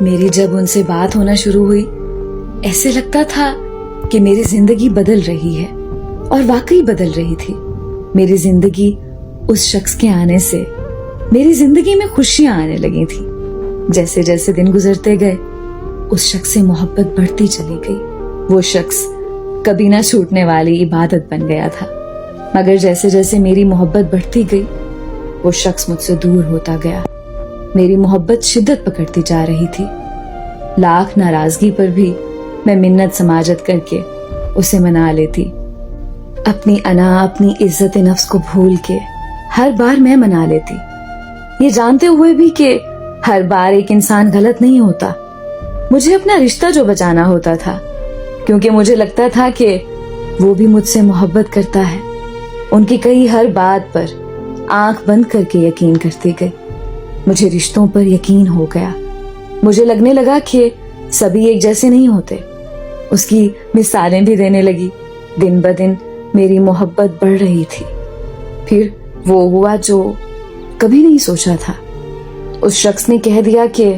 میری جب ان سے بات ہونا شروع ہوئی ایسے لگتا تھا کہ میری زندگی بدل رہی ہے، اور واقعی بدل رہی تھی۔ میری زندگی اس شخص کے آنے سے میری زندگی میں خوشیاں آنے لگی تھی۔ جیسے جیسے دن گزرتے گئے اس شخص سے محبت بڑھتی چلی گئی۔ وہ شخص کبھی نہ چھوٹنے والی عبادت بن گیا تھا، مگر جیسے جیسے میری محبت بڑھتی گئی وہ شخص مجھ سے دور ہوتا گیا۔ میری محبت شدت پکڑتی جا رہی تھی۔ لاکھ ناراضگی پر بھی میں منت سماجت کر کے اسے منا لیتی۔ اپنی انا، اپنی عزت نفس کو بھول کے ہر بار میں منا لیتی، یہ جانتے ہوئے بھی کہ ہر بار ایک انسان غلط نہیں ہوتا۔ مجھے اپنا رشتہ جو بچانا ہوتا تھا، کیونکہ مجھے لگتا تھا کہ وہ بھی مجھ سے محبت کرتا ہے۔ ان کی کئی ہر بات پر آنکھ بند کر کے یقین کرتی گئی۔ مجھے رشتوں پر یقین ہو گیا۔ مجھے لگنے لگا کہ سبھی ایک جیسے نہیں ہوتے۔ اس کی مثالیں بھی دینے لگی۔ دن بدن میری محبت بڑھ رہی تھی۔ پھر وہ ہوا جو کبھی نہیں سوچا تھا۔ اس شخص نے کہہ دیا کہ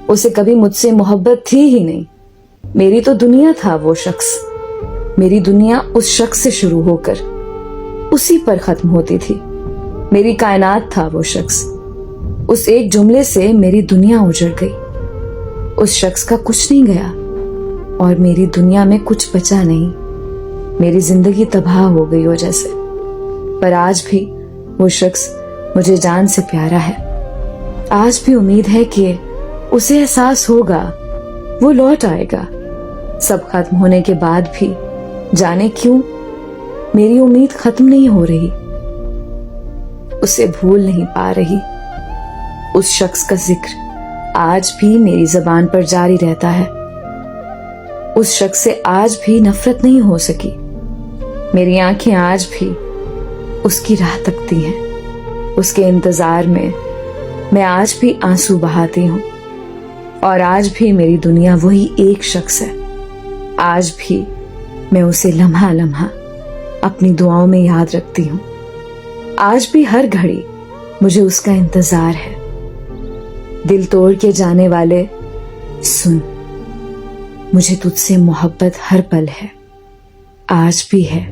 اسے کبھی مجھ سے محبت تھی ہی نہیں۔ میری تو دنیا تھا وہ شخص۔ میری دنیا اس شخص سے شروع ہو کر اسی پر ختم ہوتی تھی۔ میری کائنات تھا وہ شخص۔ اس ایک جملے سے میری دنیا اجڑ گئی۔ اس شخص کا کچھ نہیں گیا اور میری دنیا میں کچھ بچا نہیں۔ میری زندگی تباہ ہو گئی ہو جیسے۔ پر آج بھی وہ شخص مجھے جان سے پیارا ہے۔ آج بھی امید ہے کہ اسے احساس ہوگا، وہ لوٹ آئے گا۔ سب ختم ہونے کے بعد بھی جانے کیوں میری امید ختم نہیں ہو رہی۔ اسے بھول نہیں پا رہی۔ اس شخص کا ذکر آج بھی میری زبان پر جاری رہتا ہے۔ اس شخص سے آج بھی نفرت نہیں ہو سکی۔ میری آنکھیں آج بھی اس کی راہ تکتی ہیں۔ اس کے انتظار میں آج بھی آنسو بہاتی ہوں، اور آج بھی میری دنیا وہی ایک شخص ہے۔ آج بھی میں اسے لمحہ لمحہ اپنی دعاؤں میں یاد رکھتی ہوں۔ آج بھی ہر گھڑی مجھے اس کا انتظار ہے۔ دل توڑ کے جانے والے سن، مجھے تجھ سے محبت ہر پل ہے، آج بھی ہے۔